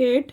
8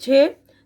6,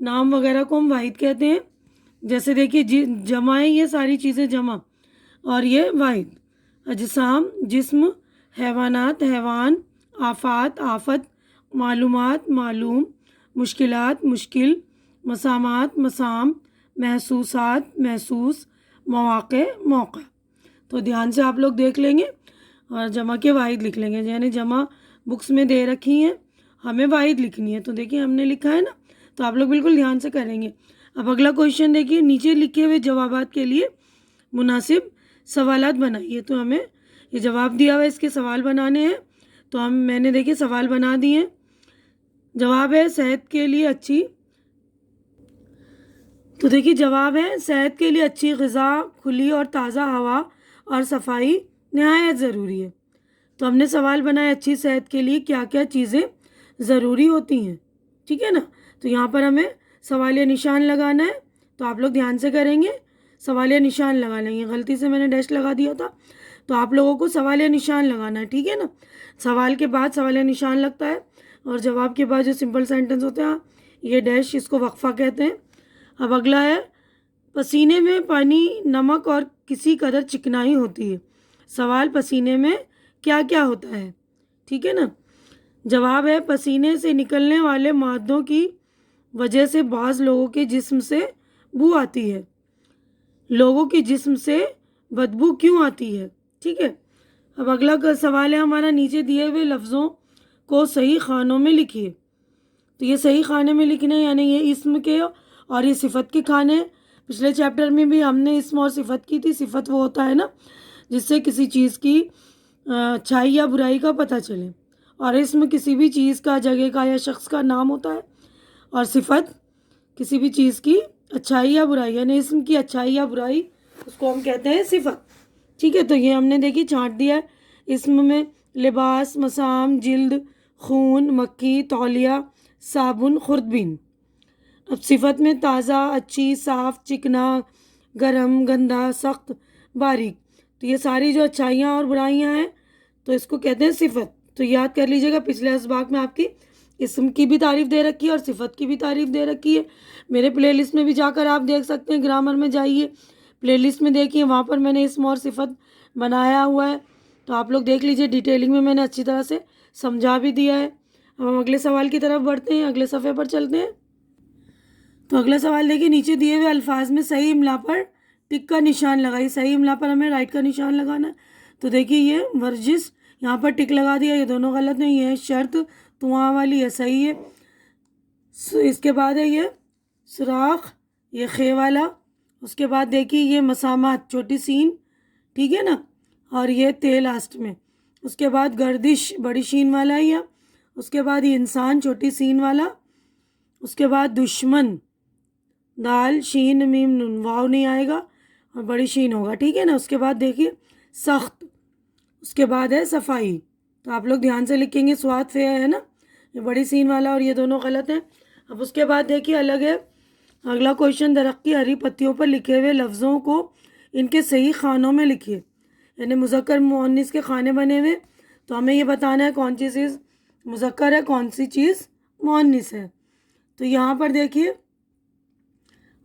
نام وغیرہ کو ہم واحد کہتے ہیں. جیسے دیکھیے جمع ہے، یہ ساری چیزیں جمع، اور یہ واحد. اجسام جسم، حیوانات حیوان، آفات آفت، معلومات معلوم، مشکلات مشکل، مسامات مسام، محسوسات محسوس، مواقع موقع. تو دھیان سے آپ لوگ دیکھ لیں گے اور جمع کے واحد لکھ لیں گے. یعنی جمع بکس میں دے رکھی ہیں، ہمیں واحد لکھنی ہے. تو دیکھیے ہم نے لکھا ہے نا، تو آپ لوگ بالکل دھیان سے کریں گے. اب اگلا کویشچن دیکھیے، نیچے لکھے ہوئے جوابات کے لیے مناسب سوالات بنائیے. تو ہمیں یہ جواب دیا ہوا ہے، اس کے سوال بنانے ہیں. تو میں نے دیکھیے سوال بنا دیے. جواب ہے صحت کے لیے اچھی، تو دیکھیے جواب ہے صحت کے لیے اچھی غذا، کھلی اور تازہ ہوا اور صفائی نہایت ضروری ہے. تو ہم نے سوال بنایا اچھی صحت کے لیے کیا کیا چیزیں ضروری ہوتی ہیں. ٹھیک ہے نا. تو یہاں پر ہمیں سوالیہ نشان لگانا ہے. تو آپ لوگ دھیان سے کریں گے، سوالیہ نشان لگا لیں گے. غلطی سے میں نے ڈیش لگا دیا تھا، تو آپ لوگوں کو سوالیہ نشان لگانا ہے. ٹھیک ہے نا. سوال کے بعد سوالیہ نشان لگتا ہے، اور جواب کے بعد جو سمپل سینٹنس ہوتے ہیں یہ ڈیش، اس کو وقفہ کہتے ہیں. اب اگلا ہے پسینے میں پانی، نمک اور کسی قدر چکنائی ہوتی ہے. سوال پسینے میں کیا کیا ہوتا ہے. ٹھیک ہے نا. جواب ہے پسینے سے نکلنے والے مادوں کی وجہ سے بعض لوگوں کے جسم سے بو آتی ہے. لوگوں کے جسم سے بدبو کیوں آتی ہے. ٹھیک ہے. اب اگلا سوال ہے ہمارا، نیچے دیے ہوئے لفظوں کو صحیح خانوں میں لکھیے. تو یہ صحیح خانے میں لکھنے، یعنی یہ اسم کے اور یہ صفت کے کھانے. پچھلے چیپٹر میں بھی ہم نے اسم اور صفت کی تھی. صفت وہ ہوتا ہے نا جس سے کسی چیز کی اچھائی یا برائی کا پتہ چلے، اور اسم کسی بھی چیز کا، جگہ کا یا شخص کا نام ہوتا ہے، اور صفت کسی بھی چیز کی اچھائی یا برائی، یعنی اسم کی اچھائی یا برائی اس کو ہم کہتے ہیں صفت. ٹھیک ہے. تو یہ ہم نے دیکھی چھانٹ دیا ہے. اسم میں لباس، مسام، جلد، خون، مکھی، تولیہ، صابن، خوردبین. اب صفت میں تازہ، اچھی، صاف، چکنا، گرم، گندا، سخت، باریک. تو یہ ساری جو اچھائیاں اور برائیاں ہیں تو اس کو کہتے ہیں صفت. تو یاد کر لیجئے گا پچھلے اسباق میں آپ کی اسم کی بھی تعریف دے رکھی ہے اور صفت کی بھی تعریف دے رکھی ہے. میرے پلے لسٹ میں بھی جا کر آپ دیکھ سکتے ہیں. گرامر میں جائیے، پلے لسٹ میں دیکھیے، وہاں پر میں نے اسم اور صفت بنایا ہوا ہے. تو آپ لوگ دیکھ لیجئے، ڈیٹیلنگ میں نے اچھی طرح سے سمجھا بھی دیا ہے. اب ہم اگلے سوال کی طرف بڑھتے ہیں، اگلے صفحے پر چلتے ہیں. تو اگلا سوال دیکھیے، نیچے دیے ہوئے الفاظ میں صحیح املا پر ٹک کا نشان لگائی. صحیح املا پر ہمیں رائٹ کا نشان لگانا ہے. تو دیکھیے یہ ورزش، یہاں پر ٹک لگا دیا، یہ دونوں غلط نہیں. یہ شرط تواں والی ہے، صحیح ہے. اس کے بعد ہے یہ سوراخ، یہ خے والا. اس کے بعد دیکھیے یہ مسامات، چھوٹی سین. ٹھیک ہے نا. اور یہ تے لاسٹ میں. اس کے بعد گردش، بڑی شین والا ہے یہ. اس کے بعد یہ انسان، چھوٹی سین والا. اس کے بعد دشمن، دال شین میم نون، واو نہیں آئے گا اور بڑی شین ہوگا. ٹھیک ہے نا. اس کے بعد دیکھیے سخت. اس کے بعد ہے صفائی. تو آپ لوگ دھیان سے لکھیں گے. سواد فے ہے نا، یہ بڑی سین والا اور یہ دونوں غلط ہیں. اب اس کے بعد دیکھیے الگ ہے. اگلا کویشچن، درخت کی ہری پتیوں پر لکھے ہوئے لفظوں کو ان کے صحیح خانوں میں لکھیے. یعنی مذکر مؤنث کے خانے بنے ہوئے، تو ہمیں یہ بتانا ہے کون سی چیز مذکر ہے، کون سی چیز مؤنث ہے. تو یہاں پر دیکھیے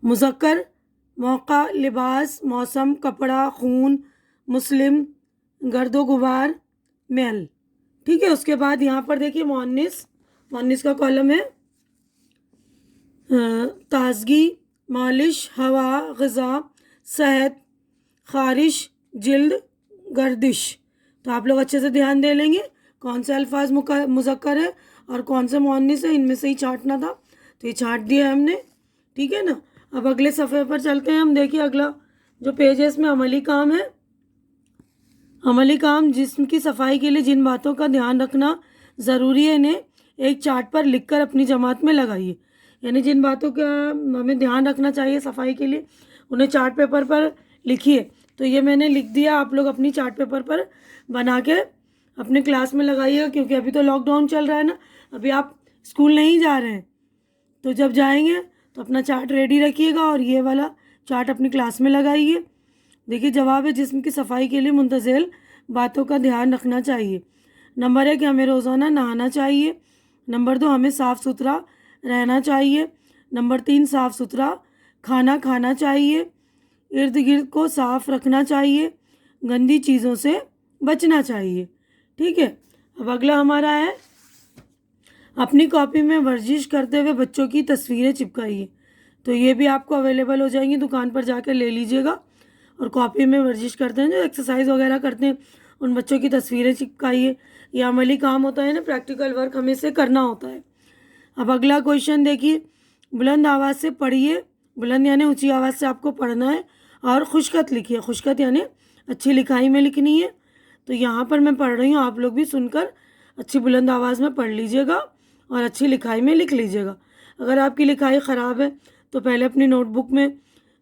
مذکر موقع، لباس، موسم، کپڑا، خون، مسلم، گرد و غبار، محل. ٹھیک ہے. اس کے بعد یہاں پر دیکھیے مؤنث کا کالم ہے تازگی، مالش، ہوا، غذا، صحت، خارش، جلد، گردش. تو آپ لوگ اچھے سے دھیان دے لیں گے کون سے الفاظ مذکر ہے اور کون سے مؤنث ہے. ان میں سے ہی چھانٹنا تھا، تو یہ چھانٹ دیا ہے ہم نے. ٹھیک ہے نا. اب اگلے صفحے پر چلتے ہیں ہم. دیکھیے اگلا جو پیج ہے اس میں عملی کام ہے. عملی کام، جسم کی صفائی کے لیے جن باتوں کا دھیان رکھنا ضروری ہے انہیں ایک چارٹ پر لکھ کر اپنی جماعت میں لگائیے. یعنی جن باتوں کا ہمیں دھیان رکھنا چاہیے صفائی کے لیے انہیں چارٹ پیپر پر لکھیے. تو یہ میں نے لکھ دیا، آپ لوگ اپنی چارٹ پیپر پر بنا کے اپنے کلاس میں لگائیے گا، کیونکہ ابھی تو لاک ڈاؤن چل رہا ہے نا، ابھی آپ اسکول نہیں جا رہے ہیں. تو جب جائیں گے تو اپنا چارٹ ریڈی رکھیے گا اور یہ والا چارٹ اپنی کلاس میں لگائیے. دیکھیے جواب ہے جسم کی صفائی کے لیے منتزل باتوں کا دھیان رکھنا چاہیے. نمبر 1 کہ ہمیں روزانہ نہانا چاہیے. نمبر 2 ہمیں صاف ستھرا رہنا چاہیے. نمبر 3 صاف ستھرا کھانا کھانا چاہیے، ارد گرد کو صاف رکھنا چاہیے، گندی چیزوں سے بچنا چاہیے. ٹھیک ہے. اب اگلا ہمارا ہے اپنی کاپی میں ورزش کرتے ہوئے بچوں کی تصویریں چپکائیے. تو یہ بھی آپ کو اویلیبل ہو جائیں گی، دکان پر جا کے لے لیجیے گا. اور کاپی میں ورزش کرتے ہیں جو ایکسرسائز وغیرہ کرتے ہیں ان بچوں کی تصویریں چپکائیے. یہ عملی کام ہوتا ہے نا، پریکٹیکل ورک ہمیں سے کرنا ہوتا ہے. اب اگلا کویشچن دیکھیے، بلند آواز سے پڑھیے. بلند یعنی اونچی آواز سے آپ کو پڑھنا ہے. اور خوشخط لکھیے. خوشخط یعنی اچھی لکھائی میں لکھنی ہے. تو یہاں پر میں پڑھ رہی ہوں، آپ لوگ بھی سن کر اچھی بلند آواز میں پڑھ لیجیے گا اور اچھی لکھائی میں لکھ لیجیے گا. اگر آپ کی لکھائی خراب ہے تو پہلے اپنی نوٹ بک میں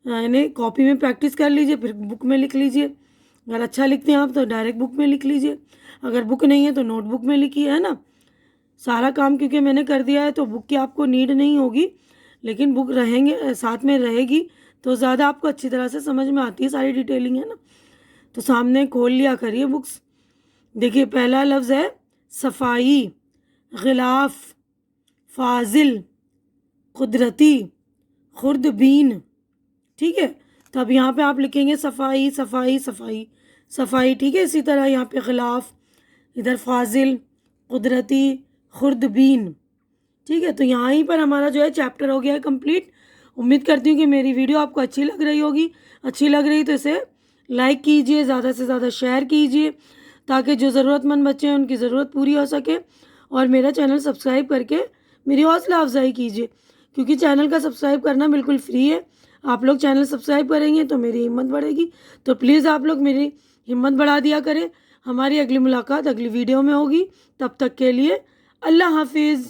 یعنی کاپی میں پریکٹس کر لیجیے، پھر بک میں لکھ لیجیے. اگر اچھا لکھتے ہیں آپ تو ڈائریکٹ بک میں لکھ لیجیے. اگر بک نہیں ہے تو نوٹ بک میں لکھیے، ہے نا. سارا کام کیونکہ میں نے کر دیا ہے تو بک کی آپ کو نیڈ نہیں ہوگی، لیکن بک رہیں گے ساتھ میں رہے گی تو زیادہ آپ کو اچھی طرح سے سمجھ میں آتی ہے، ساری ڈیٹیلنگ ہے نا. تو سامنے کھول لیا کریے بکس. دیکھیے پہلا لفظ ہے صفائی، غلاف، فاضل، قدرتی، خوردبین. ٹھیک ہے. تو اب یہاں پہ آپ لکھیں گے صفائی صفائی صفائی صفائی. ٹھیک ہے. اسی طرح یہاں پہ غلاف، ادھر فاضل، قدرتی، خوردبین. ٹھیک ہے. تو یہاں ہی پر ہمارا جو ہے چیپٹر ہو گیا ہے کمپلیٹ. امید کرتی ہوں کہ میری ویڈیو آپ کو اچھی لگ رہی ہوگی. اچھی لگ رہی تو اسے لائک کیجئے، زیادہ سے زیادہ شیئر کیجئے تاکہ جو ضرورت مند بچے ہیں ان کی ضرورت پوری ہو سکے. اور میرا چینل سبسکرائب کر کے میری حوصلہ افزائی کیجئے، کیونکہ چینل کا سبسکرائب کرنا بالکل فری ہے. آپ لوگ چینل سبسکرائب کریں گے تو میری ہمت بڑھے گی. تو پلیز آپ لوگ میری ہمت بڑھا دیا کریں. ہماری اگلی ملاقات اگلی ویڈیو میں ہوگی. تب تک کے لیے اللہ حافظ.